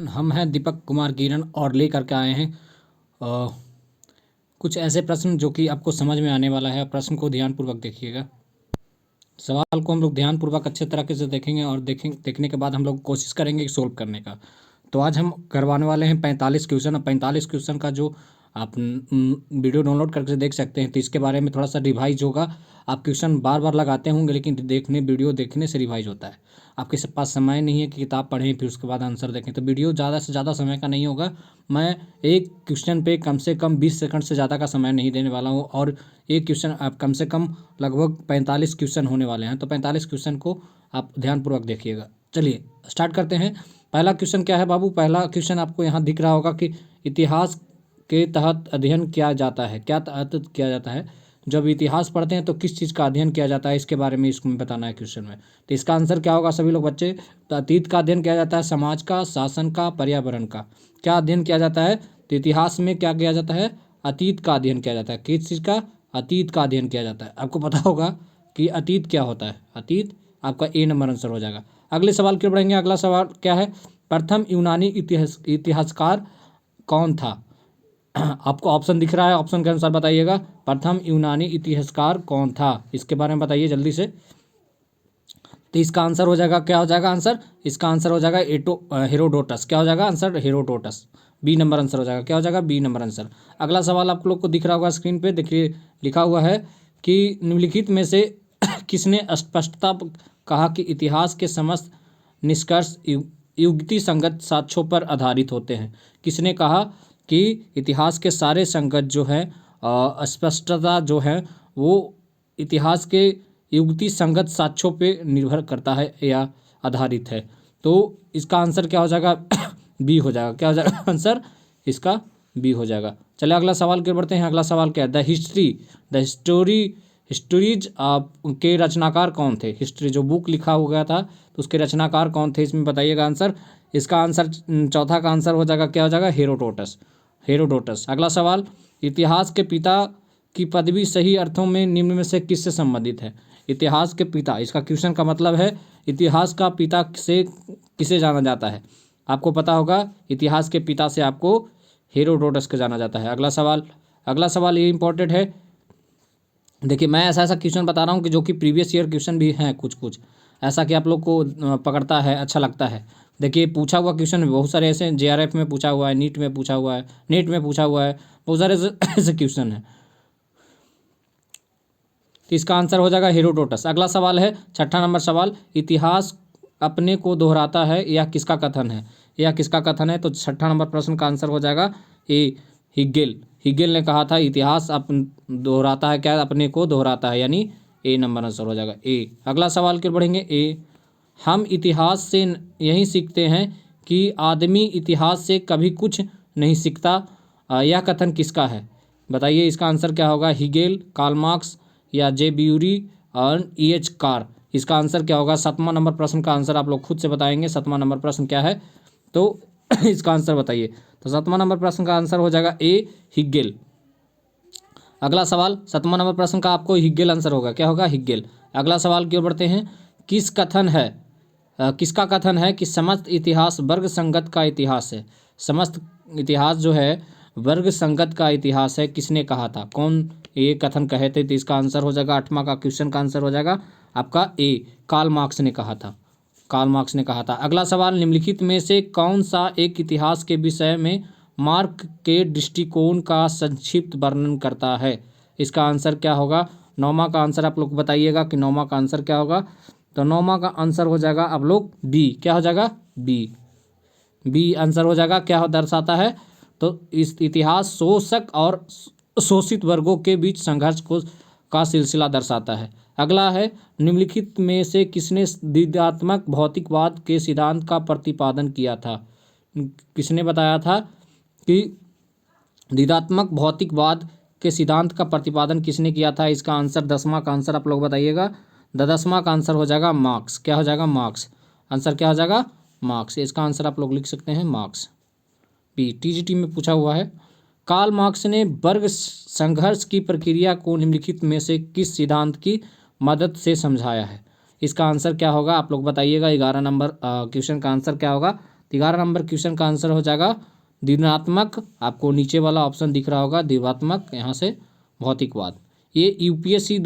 हम हैं दीपक कुमार किरण और लेकर के आए हैं अ, कुछ ऐसे प्रश्न जो कि आपको समझ में आने वाला है। प्रश्न को ध्यानपूर्वक देखिएगा। सवाल को हम लोग ध्यानपूर्वक अच्छे तरीके से देखेंगे और देखने के बाद हम लोग कोशिश करेंगे सोल्व करने का। तो आज हम करवाने वाले हैं 45 क्वेश्चन। और 45 क्वेश्चन का जो आप वीडियो डाउनलोड करके देख सकते हैं, तो इसके बारे में थोड़ा सा रिवाइज होगा। आप क्वेश्चन बार बार लगाते होंगे, लेकिन वीडियो देखने से रिवाइज होता है। आपके पास समय नहीं है कि किताब पढ़ें फिर उसके बाद आंसर देखें, तो वीडियो ज़्यादा से ज़्यादा समय का नहीं होगा। मैं एक क्वेश्चन पे कम से कम 20 सेकंड से ज़्यादा का समय नहीं देने वाला हूँ। और एक क्वेश्चन आप कम से कम लगभग 45 क्वेश्चन होने वाले हैं। तो 45 क्वेश्चन को आप ध्यानपूर्वक देखिएगा। चलिए स्टार्ट करते हैं। पहला क्वेश्चन क्या है बाबू? पहला क्वेश्चन आपको यहाँ दिख रहा होगा कि इतिहास के तहत अध्ययन किया जाता है। क्या तहत किया जाता है? जब इतिहास पढ़ते हैं तो किस चीज़ का अध्ययन किया जाता है, इसके बारे में इसको बताना है क्वेश्चन में। तो इसका आंसर क्या होगा सभी लोग बच्चे? तो अतीत का अध्ययन किया जाता है, समाज का, शासन का, पर्यावरण का। क्या अध्ययन किया जाता है? तो इतिहास में क्या किया जाता है? अतीत का अध्ययन किया जाता है। किस चीज़ का? अतीत का अध्ययन किया जाता है। आपको पता होगा कि अतीत क्या होता है। अतीत आपका ए नंबर आंसर हो जाएगा। अगले सवाल की ओर बढ़ेंगे। अगला सवाल क्या है? प्रथम यूनानी इतिहासकार कौन था? आपको ऑप्शन दिख रहा है, ऑप्शन के अनुसार बताइएगा। प्रथम यूनानी इतिहासकार कौन था, इसके बारे में बताइए जल्दी से। तो इसका आंसर हो जाएगा, क्या हो जाएगा आंसर? इसका आंसर हो जाएगा हेरोडोटस। क्या हो जाएगा answer? Herodotus. B number answer हो जाएगा। क्या हो जाएगा? B number answer. अगला सवाल आप लोग को दिख रहा होगा स्क्रीन पे, देखिए लिखा हुआ है कि निम्नलिखित में से किसने स्पष्टता कहा कि इतिहास के समस्त निष्कर्ष युक्ति संगत साक्ष्यों पर आधारित होते हैं? किसने कहा कि इतिहास के सारे संगत जो है स्पष्टता जो है वो इतिहास के युक्ति संगत साक्ष्यों पे निर्भर करता है या आधारित है? तो इसका आंसर क्या हो जाएगा? बी हो जाएगा। क्या हो जाएगा आंसर? इसका बी हो जाएगा। चलिए अगला सवाल की ओर बढ़ते हैं। अगला सवाल क्या है? हिस्टोरीज के रचनाकार कौन थे? हिस्ट्री जो बुक लिखा हो गया था तो उसके रचनाकार कौन थे, इसमें बताइएगा आंसर। इसका आंसर चौथा का आंसर हो जाएगा, क्या हो जाएगा? हेरोडोटस। हेरोडोटस। अगला सवाल, इतिहास के पिता की पदवी सही अर्थों में निम्न में से किससे संबंधित है? इतिहास के पिता, इसका क्वेश्चन का मतलब है इतिहास का पिता से किसे जाना जाता है? आपको पता होगा इतिहास के पिता से आपको हेरोडोटस को जाना जाता है। अगला सवाल ये इंपॉर्टेंट है। देखिए मैं ऐसा क्वेश्चन बता रहा हूँ कि जो कि प्रीवियस ईयर क्वेश्चन भी हैं, कुछ कुछ ऐसा कि आप लोग को पकड़ता है, अच्छा लगता है। देखिए पूछा हुआ क्वेश्चन बहुत सारे ऐसे जेआरएफ में पूछा हुआ है, नीट में पूछा हुआ है, नेट में पूछा हुआ है, बहुत सारे ऐसे क्वेश्चन हैं। तो इसका आंसर हो जाएगा हेरोडोटस। अगला सवाल है, छठा नंबर सवाल, इतिहास अपने को दोहराता है, यह किसका कथन है? यह किसका कथन है? तो छठा नंबर प्रश्न का आंसर हो जाएगा ए, हिगेल। हिगेल ने कहा था इतिहास दोहराता है, क्या अपने को दोहराता है, यानी ए नंबर आंसर हो जाएगा ए। अगला सवाल की बढ़ेंगे। ए, हम इतिहास से यही सीखते हैं कि आदमी इतिहास से कभी कुछ नहीं सीखता, यह कथन किसका है? बताइए इसका आंसर क्या होगा? हिगेल, कार्ल मार्क्स या जे ब्यूरी और ई एच कार। इसका आंसर क्या होगा? 7वां नंबर प्रश्न का आंसर आप लोग खुद से बताएंगे। 7वां नंबर प्रश्न क्या है, तो इसका आंसर बताइए। तो 7वां नंबर प्रश्न का आंसर हो जाएगा ए, हिगेल। अगला सवाल 7वां नंबर प्रश्न का आपको हिगेल आंसर होगा, क्या होगा? हिगेल। अगला सवाल की ओर बढ़ते हैं। किसका कथन है कि समस्त इतिहास वर्ग संगत का इतिहास है? समस्त इतिहास जो है वर्ग संगत का इतिहास है, किसने कहा था? कौन ये कथन कहे थे? तो इसका आंसर हो जाएगा, 8वां का क्वेश्चन का आंसर हो जाएगा आपका ए, कार्ल मार्क्स ने कहा था। कार्ल मार्क्स ने कहा था। अगला सवाल, निम्नलिखित में से कौन सा एक इतिहास के विषय में मार्क के दृष्टिकोण का संक्षिप्त वर्णन करता है? इसका आंसर क्या होगा? 9वां का आंसर आप लोग बताइएगा कि 9वां का आंसर क्या होगा। तो 9वां का आंसर हो जाएगा आप लोग बी। क्या हो जाएगा? बी। बी आंसर हो जाएगा। क्या दर्शाता है? तो इस इतिहास शोषक और शोषित वर्गों के बीच संघर्ष का सिलसिला दर्शाता है। अगला है, निम्नलिखित में से किसने द्वितीयात्मक भौतिकवाद के सिद्धांत का प्रतिपादन किया था? किसने बताया था कि द्वितीयात्मक भौतिकवाद के सिद्धांत का प्रतिपादन किसने किया था? इसका आंसर 10वां का आंसर आप लोग बताइएगा। 10वां का आंसर हो जाएगा मार्क्स। क्या हो जाएगा? मार्क्स। आंसर क्या हो जाएगा? मार्क्स। इसका आंसर आप लोग लिख सकते हैं मार्क्स। बी, टीजीटी में पूछा हुआ है। कार्ल मार्क्स ने वर्ग संघर्ष की प्रक्रिया को निम्नलिखित में से किस सिद्धांत की मदद से समझाया है? इसका आंसर क्या होगा आप लोग बताइएगा। 11 नंबर क्वेश्चन का आंसर क्या होगा? तो 11 नंबर क्वेश्चन का आंसर हो जाएगा द्विनात्मक, आपको नीचे वाला ऑप्शन दिख रहा होगा द्विनात्मक, यहाँ से भौतिकवाद। ये यूपीएससी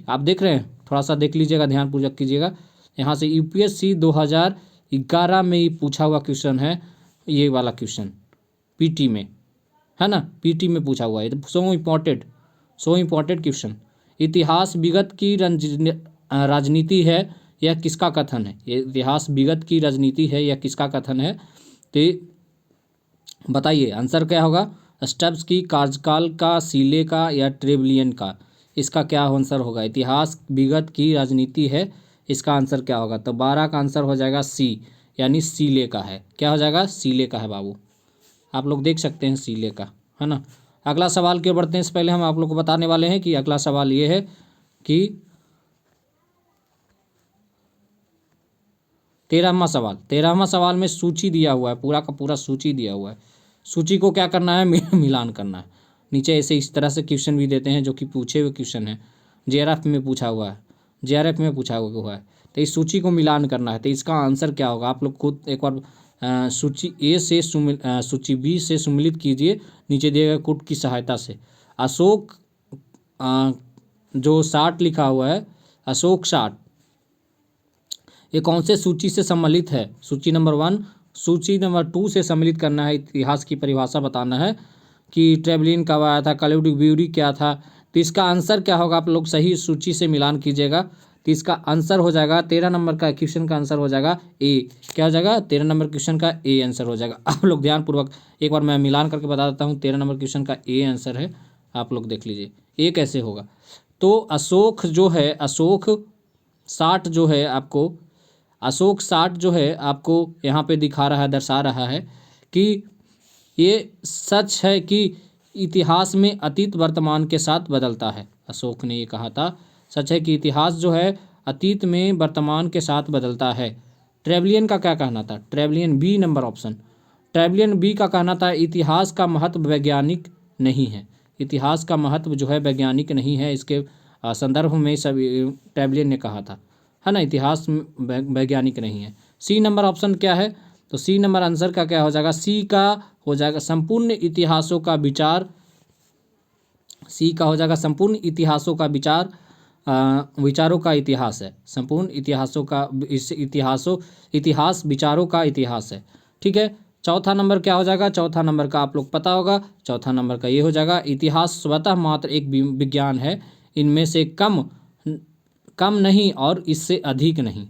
आप देख रहे हैं, थोड़ा सा देख लीजिएगा, ध्यानपूर्वक कीजिएगा। यहाँ से यूपीएससी 2011 में ही पूछा हुआ क्वेश्चन है ये वाला क्वेश्चन, पीटी में, है ना, पीटी में पूछा हुआ है। So important question. इतिहास विगत की राजनीति है यह किसका कथन है? ये इतिहास विगत की राजनीति है यह किसका कथन है? तो बताइए आंसर क्या होगा? स्टब्स की, कार्यकाल का, सीले का या ट्रेवलियन का? इसका क्या आंसर होगा? इतिहास विगत की राजनीति है, इसका आंसर क्या होगा? तो 12 का आंसर हो जाएगा सी, यानी सीले का है। क्या हो जाएगा? सीले का है बाबू, आप लोग देख सकते हैं सीले का, है ना। अगला सवाल की ओर बढ़ते हैं, इससे पहले हम आप लोग को बताने वाले हैं कि अगला सवाल ये है कि 13वां सवाल में सूची दिया हुआ है, पूरा का पूरा सूची दिया हुआ है। सूची को क्या करना है? मिलान करना है। नीचे ऐसे इस तरह से क्वेश्चन भी देते हैं जो कि पूछे हुए क्वेश्चन है, जेआरएफ में पूछा हुआ है, तो इस सूची को मिलान करना है। तो इसका आंसर क्या होगा? आप लोग खुद एक बार सूची ए से सूची बी से सम्मिलित कीजिए नीचे दिए गए कोड की सहायता से। अशोक जो 60 लिखा हुआ है, अशोक 60, ये कौन से सूची से सम्मिलित है? सूची नंबर 1, सूची नंबर 2 से सम्मिलित करना है। इतिहास की परिभाषा बताना है कि ट्रेवलिन कब आया था, क्लाउडिक ब्यूरी क्या था। तो इसका आंसर क्या होगा? आप लोग सही सूची से मिलान कीजिएगा, तो इसका आंसर हो जाएगा 13 नंबर का क्वेश्चन का आंसर हो जाएगा ए। क्या हो जाएगा? 13 नंबर क्वेश्चन का ए आंसर हो जाएगा। आप लोग ध्यानपूर्वक एक बार मैं मिलान करके बता देता हूँ, 13 नंबर क्वेश्चन का ए आंसर है। आप लोग देख लीजिए ए कैसे होगा। तो अशोक जो है, अशोक 60 जो है आपको, अशोक 60 जो है आपको यहाँ पे दिखा रहा है, दर्शा रहा है कि ये सच है कि इतिहास में अतीत वर्तमान के साथ बदलता है। अशोक ने ये कहा था, सच है कि इतिहास जो है अतीत में वर्तमान के साथ बदलता है। ट्रेवलियन का क्या कहना था? ट्रेवलियन बी नंबर ऑप्शन, ट्रेवलियन बी का कहना था इतिहास का महत्व वैज्ञानिक नहीं है। इतिहास का महत्व जो है वैज्ञानिक नहीं है, इसके संदर्भ में सभी ट्रेवलियन ने कहा था, है ना, इतिहास वैज्ञानिक नहीं है। सी नंबर ऑप्शन क्या है? तो सी नंबर आंसर का क्या हो जाएगा? सी का हो जाएगा संपूर्ण इतिहासों का विचार। सी का हो जाएगा संपूर्ण इतिहासों का विचार, विचारों का इतिहास है। संपूर्ण इतिहासों का इतिहास विचारों का इतिहास है। ठीक है। चौथा नंबर क्या हो जाएगा? चौथा नंबर का आप लोग पता होगा, चौथा नंबर का ये हो जाएगा इतिहास स्वतः मात्र एक विज्ञान है, इनमें से कम नहीं और इससे अधिक नहीं।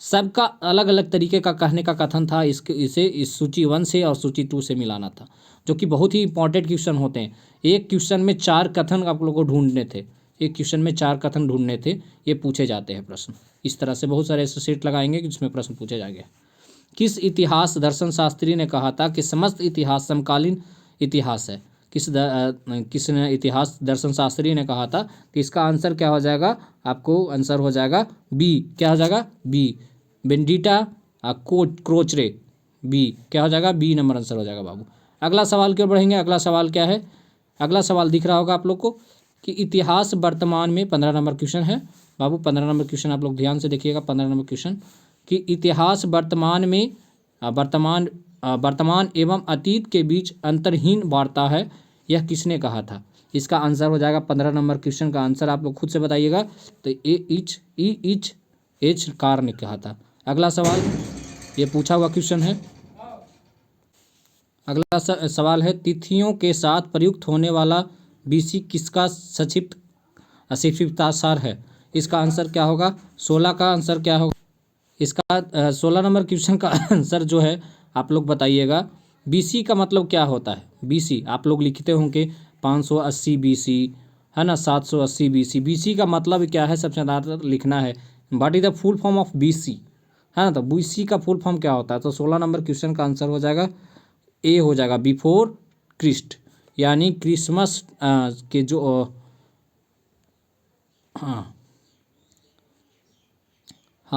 सबका अलग अलग तरीके का कहने का कथन था, इसे इस सूची 1 से और सूची 2 से मिलाना था, जो कि बहुत ही इंपॉर्टेंट क्वेश्चन होते हैं। एक क्वेश्चन में 4 कथन आप लोगों को ढूंढने थे, एक क्वेश्चन में 4 कथन ढूंढने थे, ये पूछे जाते हैं प्रश्न। इस तरह से बहुत सारे ऐसे सेट लगाएंगे कि जिसमें प्रश्न पूछे जाएंगे। किस इतिहास दर्शन शास्त्री ने कहा था कि समस्त इतिहास समकालीन इतिहास है? किस इतिहास दर्शन शास्त्री ने कहा था? कि इसका आंसर क्या हो जाएगा? आपको आंसर हो जाएगा बी। क्या हो जाएगा? B, Benedetto Croce, B. क्या हो जाएगा? बी नंबर आंसर हो जाएगा बाबू। अगला सवाल की ओर बढ़ेंगे। अगला सवाल क्या है? अगला सवाल दिख रहा होगा आप लोग को कि इतिहास वर्तमान में 15 नंबर क्वेश्चन है बाबू। 15 नंबर क्वेश्चन आप लोग ध्यान से देखिएगा। 15 नंबर क्वेश्चन कि इतिहास वर्तमान में वर्तमान एवं अतीत के बीच अंतरहीन वार्ता है, यह किसने कहा था? इसका आंसर हो जाएगा 15 नंबर क्वेश्चन का आंसर आप लोग खुद से बताइएगा। तो एच कार ने कहा था। अगला सवाल ये पूछा हुआ क्वेश्चन है। अगला सवाल है तिथियों के साथ प्रयुक्त होने वाला बीसी किसका संक्षिप्ताक्षर है? इसका आंसर क्या होगा? 16 का आंसर क्या होगा इसका? 16 नंबर क्वेश्चन का आंसर जो है आप लोग बताइएगा। बीसी का मतलब क्या होता है? बीसी आप लोग लिखते होंगे 580 बीसी, है ना, 780 बीसी। बीसी का मतलब क्या है? सबसे ज़्यादा लिखना है what is the full form of BC, है ना। तो बीसी का फुल फॉर्म क्या होता है? तो 16 नंबर क्वेश्चन का आंसर हो जाएगा ए हो जाएगा, बिफोर क्रिस्ट, यानी क्रिसमस के जो हाँ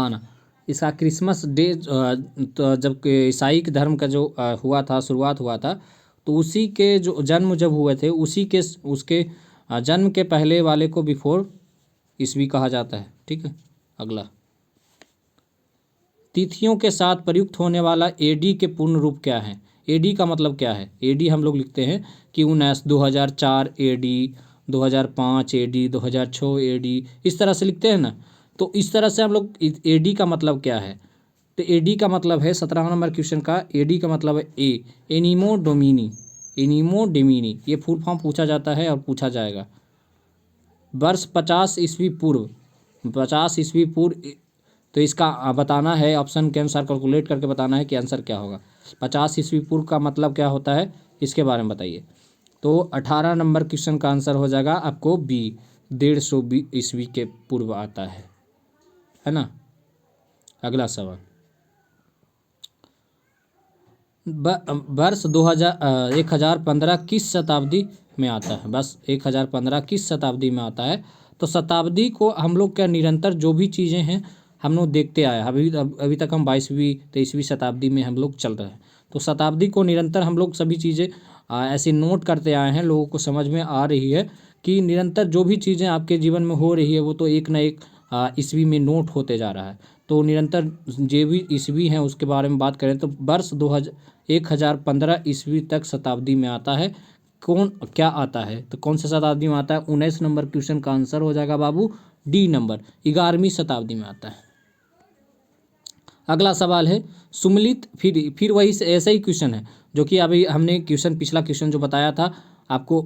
ना, इसका क्रिसमस डे तो जब ईसाई धर्म का जो हुआ था, शुरुआत हुआ था, तो उसी के जो जन्म जब हुए थे उसी के उसके जन्म के पहले वाले को बिफोर ईस्वी कहा जाता है। ठीक है। अगला तिथियों के साथ प्रयुक्त होने वाला एडी के पूर्ण रूप क्या है? एडी का मतलब क्या है? एडी हम लोग लिखते हैं कि 2004 एडी, 2005 एडी, 2006 एडी, इस तरह से लिखते हैं ना। तो इस तरह से हम लोग एडी का मतलब क्या है? तो एडी का मतलब है 17 नंबर क्वेश्चन का एडी का मतलब है एनिमो डोमिनी, एनिमो डोमिनी, ये फुल फॉर्म पूछा जाता है और पूछा जाएगा। वर्ष 50 ईस्वी पूर्व, 50 ईस्वी पूर्व, तो इसका बताना है, ऑप्शन के अनुसार कैलकुलेट करके बताना है कि आंसर क्या होगा। 50 ईस्वी पूर्व का मतलब क्या होता है, इसके बारे में बताइए। तो 18 नंबर क्वेश्चन का आंसर हो जाएगा आपको बी, 150 ईस्वी के पूर्व आता है ना। अगला सवाल, वर्ष 1015 किस शताब्दी में आता है? बस 1015 किस शताब्दी में आता है? तो शताब्दी को हम लोग क्या निरंतर जो भी चीज़ें हैं हम लोग देखते आए, अभी तक हम 22वीं 23वीं शताब्दी में हम लोग चल रहे हैं। तो शताब्दी को निरंतर हम लोग सभी चीज़ें ऐसे नोट करते आए हैं, लोगों को समझ में आ रही है कि निरंतर जो भी चीज़ें आपके जीवन में हो रही है वो तो एक ना एक ईस्वी में नोट होते जा रहा है। तो निरंतर जो भी ईस्वी हैं उसके बारे में बात करें तो वर्ष 1015 ईस्वी तक शताब्दी में आता है। कौन क्या आता है? तो कौन सा शताब्दी में आता है? 19 नंबर क्वेश्चन का आंसर हो जाएगा बाबू डी नंबर, 11वीं शताब्दी में आता है। अगला सवाल है सुमिलित, फिर वही ऐसा ही क्वेश्चन है जो कि अभी हमने पिछला क्वेश्चन जो बताया था आपको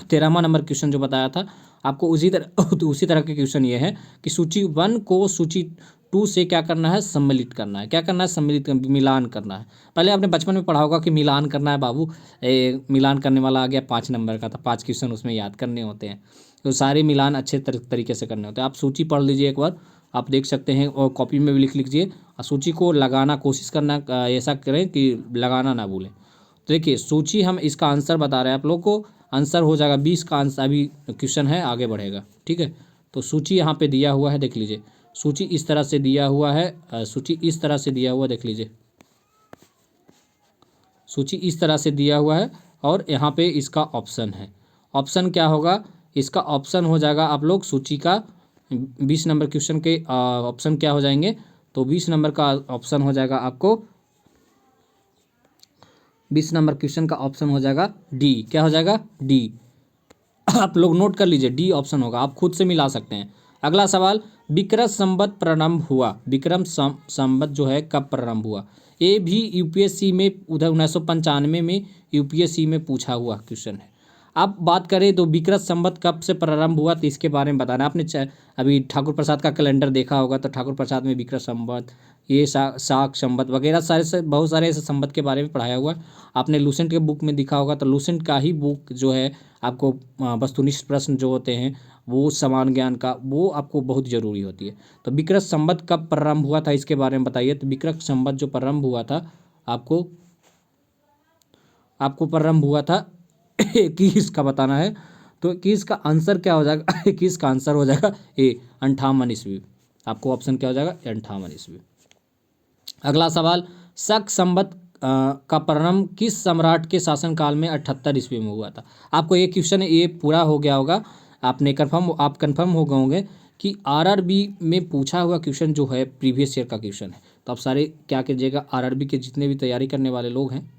13वां नंबर क्वेश्चन जो बताया था आपको, उसी तरह के क्वेश्चन ये है कि सूची 1 को सूची 2 से क्या करना है? सम्मिलित करना है। क्या करना है? सम्मिलित, मिलान करना है। पहले आपने बचपन में पढ़ा होगा कि मिलान करना है बाबू, मिलान करने वाला आ गया 5 नंबर का था, 5 क्वेश्चन उसमें याद करने होते हैं। तो सारे मिलान अच्छे तरीके से करने होते हैं। आप सूची पढ़ लीजिए एक बार, आप देख सकते हैं, और कॉपी में भी लिख लीजिए। सूची को लगाना कोशिश करना, ऐसा करें कि लगाना ना भूलें। तो देखिए सूची, हम इसका आंसर बता रहे हैं आप लोग को, आंसर हो जाएगा 20 का आंसर, अभी क्वेश्चन है आगे बढ़ेगा, ठीक है। तो सूची यहाँ पे दिया हुआ है, देख लीजिए। सूची इस तरह से दिया हुआ है, सूची इस तरह से दिया हुआ, देख लीजिए। सूची इस तरह से दिया हुआ है और यहाँ पे इसका ऑप्शन है। ऑप्शन क्या होगा? इसका ऑप्शन हो जाएगा आप लोग सूची का 20 नंबर क्वेश्चन के ऑप्शन क्या हो जाएंगे? तो 20 नंबर का ऑप्शन हो जाएगा आपको, 20 नंबर क्वेश्चन का ऑप्शन हो जाएगा डी। क्या हो जाएगा? डी। आप लोग नोट कर लीजिए, डी ऑप्शन होगा, आप खुद से मिला सकते हैं। अगला सवाल, विक्रम संवत प्रारंभ हुआ, विक्रम संवत जो है कब प्रारंभ हुआ? ये भी यूपीएससी में उधर 1995 में यूपीएससी में पूछा हुआ क्वेश्चन है। अब बात करें तो विक्रम संवत कब से प्रारंभ हुआ, तो इसके बारे में बताना। आपने अभी ठाकुर प्रसाद का कैलेंडर देखा होगा, तो ठाकुर प्रसाद में विक्रम संवत, ये शाक संवत वगैरह बहुत सारे ऐसे संवत के बारे में पढ़ाया हुआ है। आपने लूसेंट के बुक में दिखा होगा, तो लूसेंट का ही बुक जो है आपको वस्तुनिष्ठ प्रश्न जो होते हैं वो समान ज्ञान का, वो आपको बहुत ज़रूरी होती है। तो विक्रम संवत कब प्रारंभ हुआ था, इसके बारे में बताइए। तो विक्रम संवत जो प्रारंभ हुआ था आपको प्रारंभ हुआ था 21 का बताना है। तो 21 का आंसर क्या हो जाएगा? 21 का आंसर हो जाएगा ए, 58 ईस्वी। आपको ऑप्शन क्या हो जाएगा? 58 ईस्वी। अगला सवाल, शक संवत का प्रारंभ किस सम्राट के शासनकाल में 78 ईस्वी में हुआ था? आपको ये क्वेश्चन ये पूरा हो गया होगा, आप कंफर्म हो गए होंगे कि आरआरबी में पूछा हुआ क्वेश्चन जो है प्रीवियस ईयर का क्वेश्चन है। तो आप सारे क्या कीजिएगा, आरआरबी के जितने भी तैयारी करने वाले लोग हैं,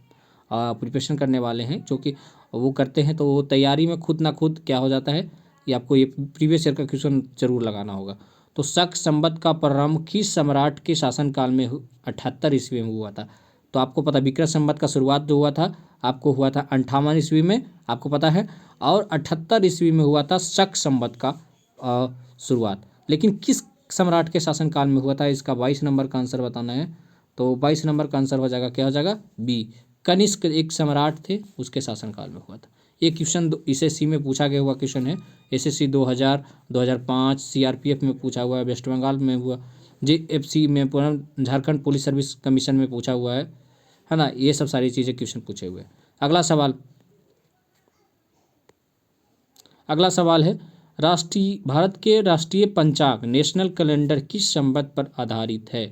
प्रिपरेशन करने वाले हैं, जो कि वो करते हैं, तो वो तैयारी में खुद ना खुद क्या हो जाता है, ये आपको ये प्रीवियस ईयर का क्वेश्चन जरूर लगाना होगा। तो शक संवत का प्रारंभ किस सम्राट के शासनकाल में 78 ईस्वी में हुआ था? तो आपको पता, विक्रम संवत का शुरुआत जो हुआ था आपको हुआ था 58 ईस्वी में, आपको पता है, और 78 ईस्वी में हुआ था शक संवत का शुरुआत। लेकिन किस सम्राट के शासनकाल में हुआ था, इसका 22 नंबर का आंसर बताना है। तो 22 नंबर का आंसर हो जाएगा, क्या हो जाएगा? बी, कनिष्क एक सम्राट थे, उसके शासनकाल में हुआ था। ये क्वेश्चन एसएससी में पूछा गया हुआ क्वेश्चन है। एसएससी 2000, 2005, सीआरपीएफ में पूछा हुआ है, वेस्ट बंगाल में हुआ, जेएफसी में, झारखंड पुलिस सर्विस कमीशन में पूछा हुआ है ना। ये सब सारी चीज़ें क्वेश्चन पूछे हुए हैं। अगला सवाल है, भारत के राष्ट्रीय पंचांग नेशनल कैलेंडर किस संवत पर आधारित है?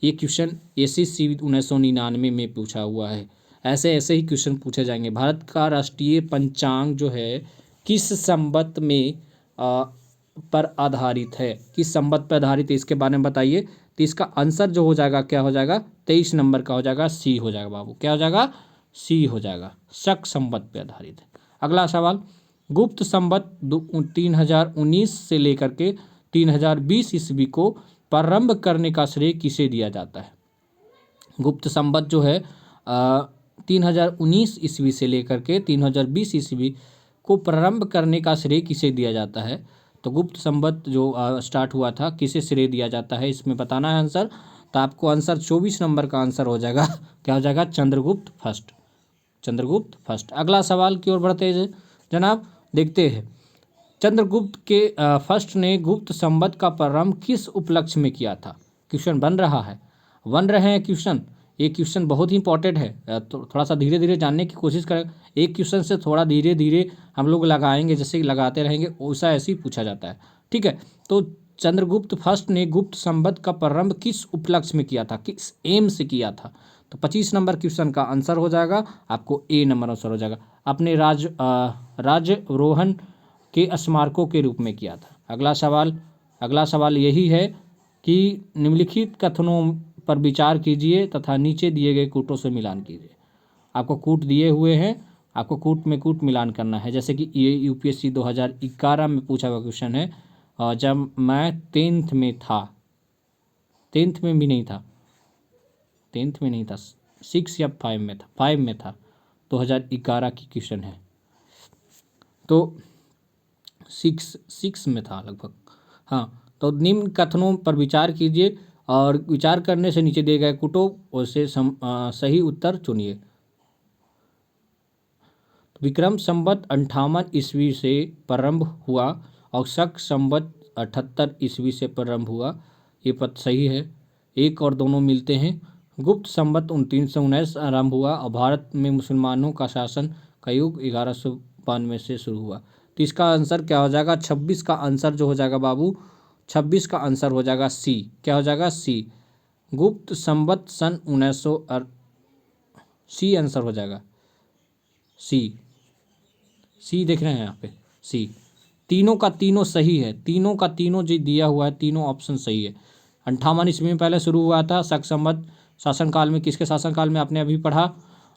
ये क्वेश्चन एसएससी 1999 में पूछा हुआ है। ऐसे ही क्वेश्चन पूछे जाएंगे। भारत का राष्ट्रीय पंचांग जो है किस संवत में पर आधारित है, किस संवत पर आधारित है, इसके बारे में बताइए। तो इसका आंसर जो हो जाएगा क्या हो जाएगा, 23 नंबर का हो जाएगा सी हो जाएगा बाबू। क्या हो जाएगा, सी हो जाएगा, शक संवत पे आधारित है। अगला सवाल, गुप्त संवत 3019 से लेकर के 3020 ईस्वी को प्रारंभ करने का श्रेय किसे दिया जाता है। गुप्त संवत जो है 3019 ईस्वी से लेकर के 3020 ईस्वी को प्रारंभ करने का श्रेय किसे दिया जाता है। तो गुप्त संवत जो स्टार्ट हुआ था किसे श्रेय दिया जाता है, इसमें बताना है आंसर। तो आपको आंसर 24 नंबर का आंसर हो जाएगा, क्या हो जाएगा, चंद्रगुप्त फर्स्ट, चंद्रगुप्त फर्स्ट। अगला सवाल की ओर बढ़ते हैं जनाब, देखते हैं। चंद्रगुप्त के फर्स्ट ने गुप्त संवत का प्रारंभ किस उपलक्ष्य में किया था। क्वेश्चन बन रहा है, बन रहे हैं क्वेश्चन। ये क्वेश्चन बहुत ही इंपॉर्टेंट है, तो थोड़ा सा धीरे धीरे जानने की कोशिश करें। एक क्वेश्चन से थोड़ा धीरे धीरे हम लोग लगाएंगे, जैसे कि लगाते रहेंगे वैसा ऐसे ही पूछा जाता है, ठीक है। तो चंद्रगुप्त फर्स्ट ने गुप्त संवत का प्रारंभ किस उपलक्ष्य में किया था, किस एम से किया था। तो 25 नंबर क्वेश्चन का आंसर हो जाएगा आपको ए नंबर आंसर हो जाएगा, अपने राजरोहण के स्मारकों के रूप में किया था। अगला सवाल यही है कि निम्नलिखित कथनों पर विचार कीजिए तथा नीचे दिए गए कूटों से मिलान कीजिए। आपको कूट दिए हुए हैं, आपको कूट में कूट मिलान करना है। जैसे कि ये यूपीएससी 2011 में पूछा हुआ क्वेश्चन है, जब मैं 10th में था, 10th में भी नहीं था, 10th में नहीं था, 6 या 5 में था, 5 में था, 2011 की क्वेश्चन है। तो 6 में था लगभग, हाँ। तो निम्न कथनों पर विचार कीजिए और विचार करने से नीचे दिए गए कूटों से सही उत्तर चुनिए। विक्रम संवत 58 ईस्वी से प्रारंभ हुआ और शक संवत 78 ईस्वी से प्रारंभ हुआ, ये पद सही है, एक और दोनों मिलते हैं। गुप्त संवत 319 आरंभ हुआ और भारत में मुसलमानों का शासन का युग 1192 से शुरू हुआ। तो इसका आंसर क्या हो जाएगा, 26 का आंसर जो हो जाएगा बाबू, 26 का आंसर हो जाएगा सी। क्या हो जाएगा, सी। गुप्त संवत सन 1900 सी आंसर हो जाएगा, सी देख रहे हैं यहाँ पे, सी। तीनों का तीनों सही है, तीनों का तीनों जो दिया हुआ है, तीनों ऑप्शन सही है। 58 ईस्वी में पहले शुरू हुआ था, शक संवत शासनकाल में, किसके शासनकाल में आपने अभी पढ़ा,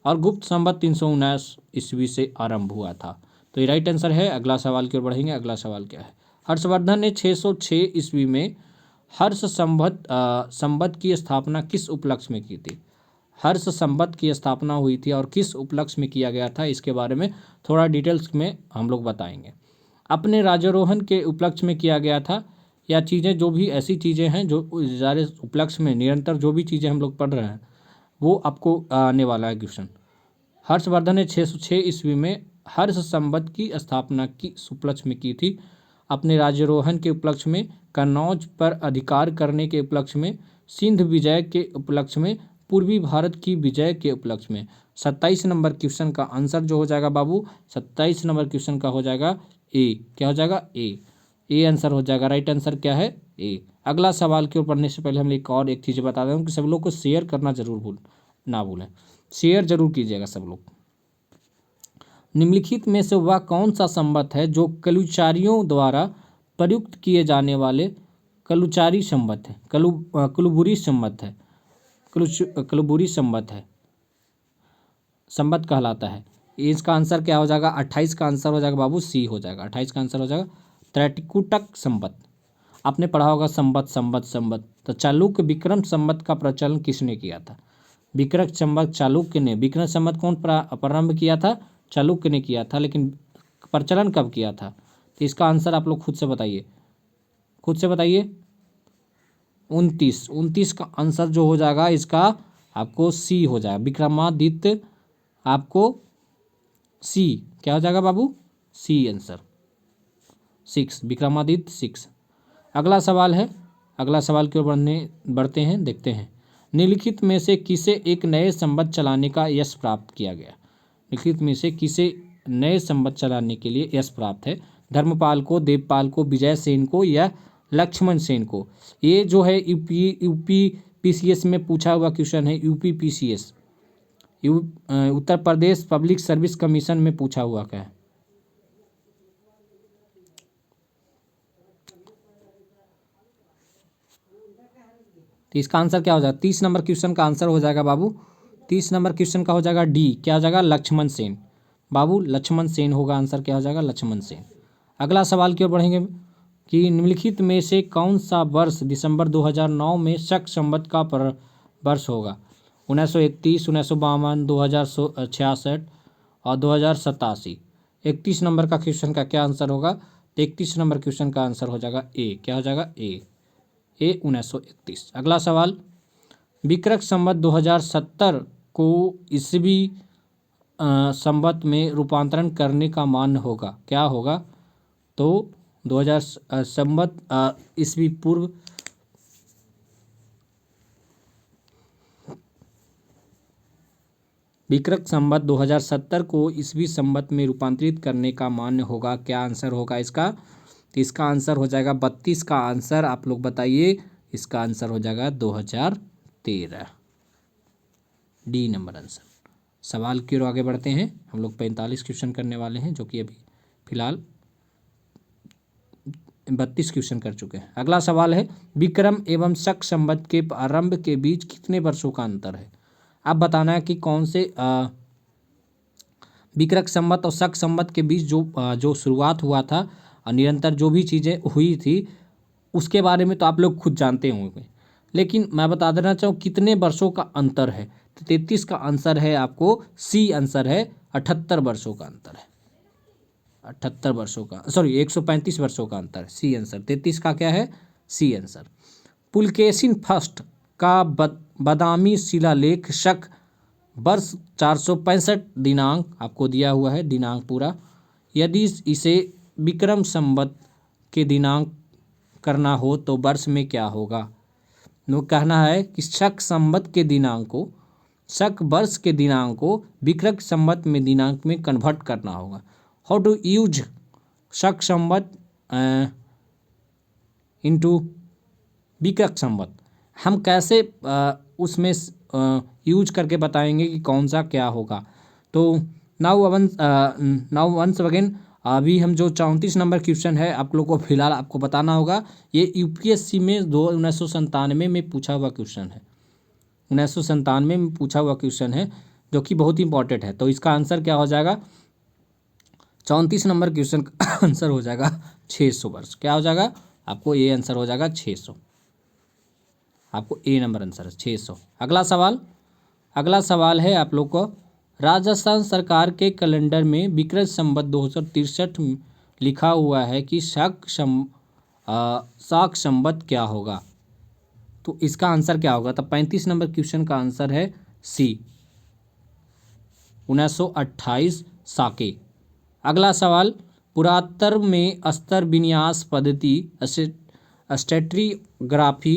और गुप्त संवत 319 ईस्वी से आरंभ हुआ था। तो ये राइट आंसर है। अगला सवाल की ओर बढ़ेंगे। अगला सवाल क्या है, हर्षवर्धन ने 606 ईस्वी में हर्ष संवत की स्थापना किस उपलक्ष्य में की थी। हर्ष संवत की स्थापना हुई थी और किस उपलक्ष्य में किया गया था, इसके बारे में थोड़ा डिटेल्स में हम लोग बताएंगे। अपने राजारोहण के उपलक्ष्य में किया गया था, या चीज़ें जो भी ऐसी चीज़ें हैं जो ज़्यादा उपलक्ष्य में निरंतर जो भी चीज़ें हम लोग पढ़ रहे हैं वो आपको आने वाला है क्वेश्चन। हर्षवर्धन ने 606 ईस्वी में हर्ष संवत की स्थापना किस उपलक्ष्य में की थी। अपने राज्यारोहण के उपलक्ष्य में, कन्नौज पर अधिकार करने के उपलक्ष्य में, सिंध विजय के उपलक्ष्य में, पूर्वी भारत की विजय के उपलक्ष्य में। 27 नंबर क्वेश्चन का आंसर जो हो जाएगा बाबू, 27 नंबर क्वेश्चन का हो जाएगा ए। क्या हो जाएगा, ए आंसर हो जाएगा। राइट आंसर क्या है, ए। अगला सवाल की ओर पढ़ने से पहले हम एक चीज़ बता दें कि सब लोग को शेयर करना जरूर ना भूलें, शेयर जरूर कीजिएगा सब लोग। निम्नलिखित में से वह कौन सा संवत है जो कलुचारियों द्वारा प्रयुक्त किए जाने वाले कलुचारी संवत है, कलुबुरी संवत है, कलुबुरी संवत है, संवत कहलाता है। इसका आंसर क्या हो जाएगा, 28 का आंसर हो जाएगा बाबू, सी हो जाएगा। 28 का आंसर हो जाएगा त्रैटिकुटक संवत। आपने पढ़ा होगा संवत। तो चालुक्य विक्रम संवत का प्रचलन किसने किया था। विक्रम संवत चालुक्य ने, विक्रम संवत कौन प्रारंभ किया था, चालुक्य ने किया था, लेकिन प्रचलन कब किया था। तो इसका आंसर आप लोग खुद से बताइए, 29 का आंसर जो हो जाएगा इसका आपको सी हो जाएगा, विक्रमादित्य। आपको सी क्या हो जाएगा बाबू, सी आंसर 6, विक्रमादित्य 6। अगला सवाल है, अगला सवाल की ओर बढ़ते हैं, देखते हैं। निम्नलिखित में से किसे एक नए संवत चलाने का यश प्राप्त किया गया। निम्नलिखित में से किसे नए संवत चलाने के लिए यश प्राप्त है। धर्मपाल को, देवपाल को, विजय सेन को या लक्ष्मण सेन को। ये जो है यूपी पीसीएस में पूछा हुआ क्वेश्चन है, UP PCS, Uttar Pradesh public service commission में पूछा हुआ क्या है। तो इसका आंसर क्या हो जाएगा? 30 नंबर क्वेश्चन का आंसर हो जाएगा बाबू, 30 नंबर क्वेश्चन का हो जाएगा डी, क्या हो जाएगा? लक्ष्मण सेन। बाबू लक्ष्मण सेन होगा आंसर, क्या हो जाएगा? लक्ष्मण सेन। अगला सवाल की ओर बढ़ेंगे कि निम्नलिखित में से कौन सा वर्ष दिसंबर 2009 में शक संवत का वर्ष होगा? 1931, 1952, 2066 और 2087। 31 नंबर का क्वेश्चन का क्या आंसर होगा? 31 नंबर क्वेश्चन का आंसर हो जाएगा ए, क्या हो जाएगा? ए 1931। अगला सवाल, विक्रम संवत 2070 को ईसवी संवत में रूपांतरण करने का मान्य होगा, क्या होगा? तो 2000 संवत ईसवी पूर्व विक्रम संवत 2070 को ईसवी संवत में रूपांतरित करने का मान्य होगा, क्या आंसर होगा इसका? तो इसका आंसर हो जाएगा 32 का आंसर आप लोग बताइए, इसका आंसर हो जाएगा 2013, डी नंबर आंसर। सवाल की ओर आगे बढ़ते हैं, हम लोग 45 क्वेश्चन करने वाले हैं, जो कि अभी फिलहाल 32 क्वेश्चन कर चुके हैं। अगला सवाल है, विक्रम एवं शक संवत के आरंभ के बीच कितने वर्षों का अंतर है? अब बताना है कि कौन से विक्रम संवत और शक संवत के बीच जो शुरुआत हुआ था और निरंतर जो भी चीज़ें हुई थी उसके बारे में तो आप लोग खुद जानते होंगे, लेकिन मैं बता देना चाहूँ कितने वर्षों का अंतर है। तो 33 का आंसर है आपको, सी आंसर है, 78 वर्षों का अंतर है। 78 वर्षों का, सॉरी 135 वर्षों का अंतर है, सी आंसर। 33 का क्या है? C answer. पुलकेशिन फर्स्ट का बादामी शिलालेख शक वर्ष 465 दिनांक आपको दिया हुआ है, दिनांक पूरा। यदि इसे विक्रम संवत के दिनांक करना हो तो वर्ष में क्या होगा? नो कहना है कि शक संवत के दिनांक को, शक वर्ष के दिनांक को विक्रम संवत में दिनांक में कन्वर्ट करना होगा। हाउ टू यूज शक संवत इनटू विक्रम संवत, हम कैसे उसमें यूज करके बताएंगे कि कौन सा क्या होगा। तो नाउ वंस अगेन, अभी हम जो 34 नंबर क्वेश्चन है आप लोग को फिलहाल आपको बताना होगा, ये यूपीएससी में 1997 में पूछा हुआ क्वेश्चन है, 1997 में पूछा हुआ क्वेश्चन है, जो कि बहुत इंपॉर्टेंट है। तो इसका आंसर क्या हो जाएगा? 34 नंबर क्वेश्चन का आंसर हो जाएगा 600 वर्ष, क्या हो जाएगा? आपको ये आंसर हो जाएगा 600, आपको ए नंबर आंसर है 600। अगला सवाल है आप लोग को, राजस्थान सरकार के कैलेंडर में विक्रम संवत 2063 लिखा हुआ है कि शाक संवत क्या होगा? तो इसका आंसर क्या होगा? तो 35 नंबर क्वेश्चन का आंसर है सी, 1928 साके। अगला सवाल, पुरातत्व में स्तर विन्यास पद्धति स्ट्रैटिग्राफी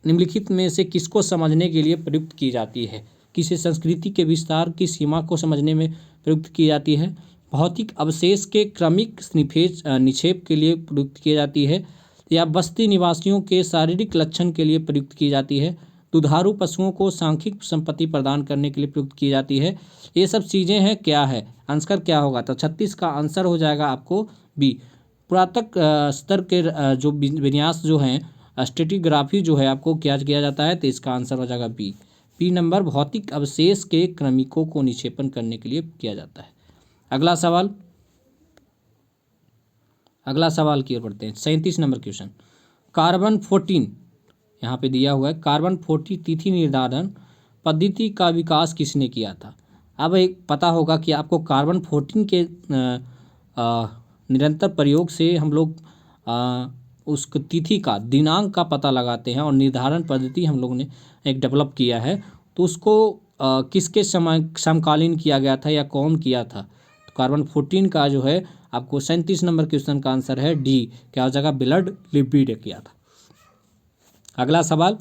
निम्नलिखित में से किसको समझने के लिए प्रयुक्त की जाती है? किसी संस्कृति के विस्तार की सीमा को समझने में प्रयुक्त की जाती है, भौतिक अवशेष के क्रमिक निक्षेप के लिए प्रयुक्त की जाती है, या बस्ती निवासियों के शारीरिक लक्षण के लिए प्रयुक्त की जाती है, दुधारू पशुओं को सांख्यिक संपत्ति प्रदान करने के लिए प्रयुक्त की जाती है। ये सब चीज़ें हैं, क्या है आंसर क्या होगा? तो 36 का आंसर हो जाएगा आपको बी, पुरातत्व स्तर के जो विन्यास जो हैं, स्ट्रैटिग्राफी जो है आपको क्या किया जाता है? तो इसका आंसर हो जाएगा बी नंबर, भौतिक अवशेष के क्रमिकों को निक्षेपण करने के लिए किया जाता है। अगला सवाल की ओर बढ़ते हैं, 37 नंबर क्वेश्चन, कार्बन 14 यहाँ पे दिया हुआ है, कार्बन 14 तिथि निर्धारण पद्धति का विकास किसने किया था? अब एक पता होगा कि आपको कार्बन 14 के निरंतर प्रयोग से हम लोग उस तिथि का, दिनांक का पता लगाते हैं, और निर्धारण पद्धति हम लोगों ने एक डेवलप किया है। तो उसको किसके समकालीन किया गया था या कौन किया था? तो कार्बन 14 का जो है आपको 37 नंबर क्वेश्चन का आंसर है डी, क्या हो जाएगा? बिलर्ड लिब्बी ने किया था। अगला सवाल,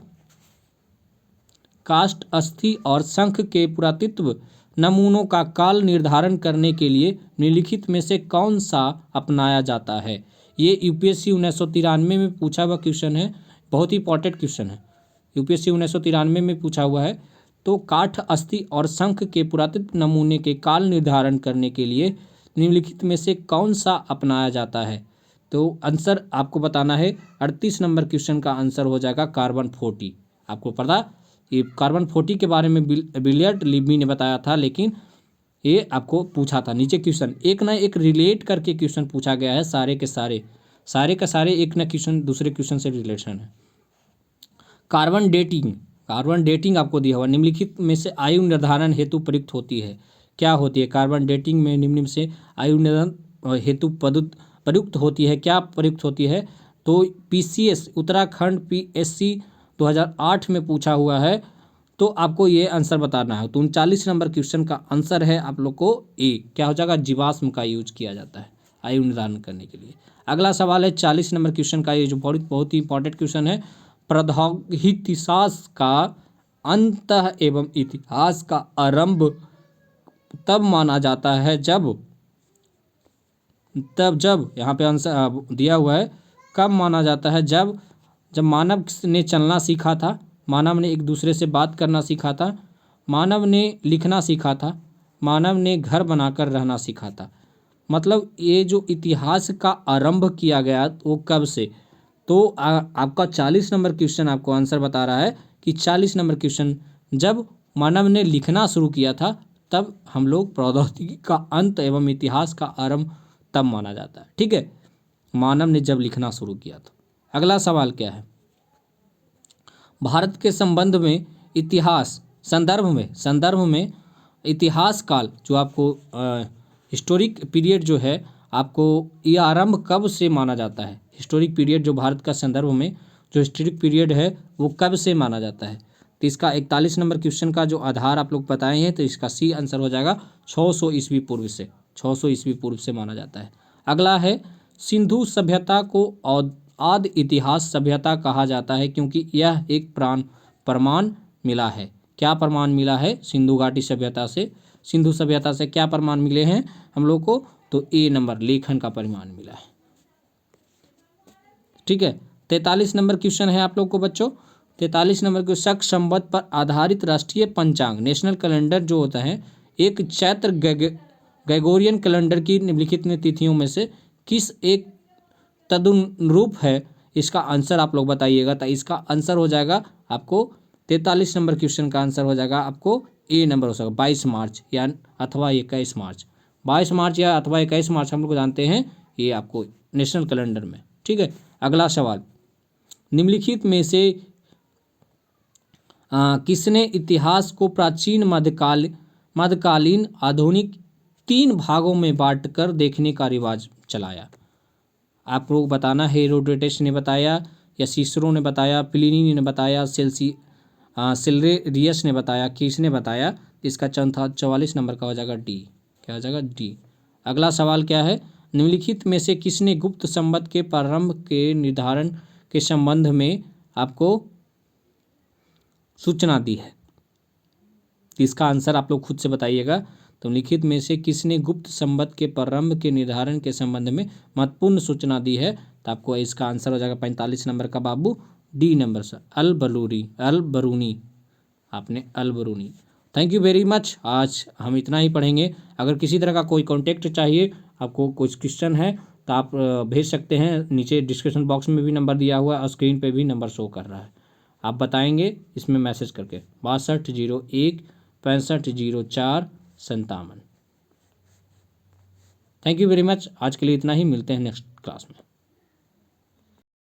काष्ठ, अस्थि और शंख के पुरातत्व नमूनों का काल निर्धारण करने के लिए निम्नलिखित में से कौन सा अपनाया जाता है? ये यूपीएससी 1993 में पूछा हुआ क्वेश्चन है, बहुत ही इंपॉर्टेंट क्वेश्चन है, यूपीएससी 1993 में पूछा हुआ है। तो काष्ठ, अस्थि और शंख के पुरातत्व नमूने के काल निर्धारण करने के लिए निम्नलिखित में से कौन सा अपनाया जाता है? तो आंसर आपको बताना है, 38 नंबर क्वेश्चन का आंसर हो जाएगा कार्बन 40, आपको पता ये कार्बन 40 के बारे में बिलियर्ड लिबी ने बताया था, लेकिन ये आपको पूछा था नीचे क्वेश्चन, एक ना एक रिलेट करके क्वेश्चन पूछा गया है, सारे के सारे एक ना क्वेश्चन दूसरे क्वेश्चन से रिलेशन है। कार्बन डेटिंग आपको दिया हुआ, निम्नलिखित में से आयु निर्धारण हेतु प्रयुक्त होती है, क्या होती है? कार्बन डेटिंग में निम्न में से आयु निर्धारण हेतु प्रयुक्त होती है, क्या प्रयुक्त होती है? तो पीसीएस उत्तराखंड पीएससी 2008 में पूछा हुआ है, तो आपको ये आंसर बताना है। तो 39 नंबर क्वेश्चन का आंसर है आप लोग को ए, क्या हो जाएगा? जीवाश्म का यूज किया जाता है आयु निर्धारण करने के लिए। अगला सवाल है 40 नंबर क्वेश्चन का, ये जो बहुत ही इंपॉर्टेंट क्वेश्चन है, प्रौद्योगिकी का अंत एवं इतिहास का आरंभ तब माना जाता है जब यहाँ पे आंसर दिया हुआ है, कब माना जाता है? जब मानव ने चलना सीखा था, मानव ने एक दूसरे से बात करना सीखा था, मानव ने लिखना सीखा था, मानव ने घर बनाकर रहना सीखा था। मतलब ये जो इतिहास का आरंभ किया गया वो कब से? तो आपका 40 नंबर क्वेश्चन आपको आंसर बता रहा है कि 40 नंबर क्वेश्चन, जब मानव ने लिखना शुरू किया था तब हम लोग प्रौद्योगिकी का अंत एवं इतिहास का आरंभ तब माना जाता है। ठीक है, मानव ने जब लिखना शुरू किया था। अगला सवाल क्या है? भारत के संबंध में इतिहास संदर्भ में इतिहास काल जो आपको हिस्टोरिक पीरियड जो है, आपको ये आरंभ कब से माना जाता है? हिस्टोरिक पीरियड जो भारत का संदर्भ में जो हिस्टोरिक पीरियड है वो कब से माना जाता है? तो इसका 41 नंबर क्वेश्चन का जो आधार आप लोग बताए हैं, तो इसका सी आंसर हो जाएगा 600 ईस्वी पूर्व से, 600 ईस्वी पूर्व से माना जाता है। अगला है सिंधु सभ्यता को आदि इतिहास सभ्यता कहा जाता है क्योंकि यह एक प्रमाण मिला है। क्या प्रमाण मिला है? सिंधु घाटी सभ्यता से, सिंधु सभ्यता से क्या प्रमाण मिले हैं हम लोग को? तो ए नंबर लेखन का प्रमाण मिला है। ठीक है, 43 नंबर क्वेश्चन है आप लोग को बच्चों, 43 नंबर के शक संवत पर आधारित राष्ट्रीय पंचांग नेशनल कैलेंडर जो होता है, एक चैत्र ग्रेगोरियन कैलेंडर की निम्नलिखित तिथियों में से किस एक तदनुरूप है? इसका आंसर आप लोग बताइएगा। तो इसका आंसर हो जाएगा आपको 43 नंबर क्वेश्चन का आंसर हो जाएगा आपको ए नंबर हो सकता 22 मार्च या अथवा 21 मार्च, 22 मार्च या अथवा 21 मार्च हम लोग जानते हैं ये आपको नेशनल कैलेंडर में। ठीक है, अगला सवाल, निम्नलिखित में से किसने इतिहास को प्राचीन मध्यकालीन आधुनिक 3 भागों में बांटकर देखने का रिवाज चलाया? आप लोग बताना, हेरोडोटस ने बताया या सीसरो ने बताया, प्लिनी ने बताया, सिलरेरियस ने बताया, किसने बताया? इसका 44 नंबर का हो जाएगा डी, क्या हो जाएगा? डी। अगला सवाल क्या है? निम्नलिखित में से किसने गुप्त संवत के प्रारंभ के निर्धारण के संबंध में आपको सूचना दी है? इसका आंसर आप लोग खुद से बताइएगा। तो लिखित में से किसने गुप्त संवत के प्रारंभ के निर्धारण के संबंध में महत्वपूर्ण सूचना दी है? तो आपको इसका आंसर हो जाएगा 45 नंबर का बाबू, डी नंबर से अल बरूनी, आपने Al Biruni. Thank you very much. आज हम इतना ही पढ़ेंगे। अगर किसी तरह का कोई कॉन्टेक्ट चाहिए, आपको कुछ क्वेश्चन है तो आप भेज सकते हैं। नीचे डिस्क्रिप्शन बॉक्स में भी नंबर दिया हुआ है और स्क्रीन पे भी नंबर शो कर रहा है, आप बताएंगे इसमें मैसेज करके 6201 6504 57। Thank you very much. आज के लिए इतना ही, मिलते हैं नेक्स्ट क्लास में।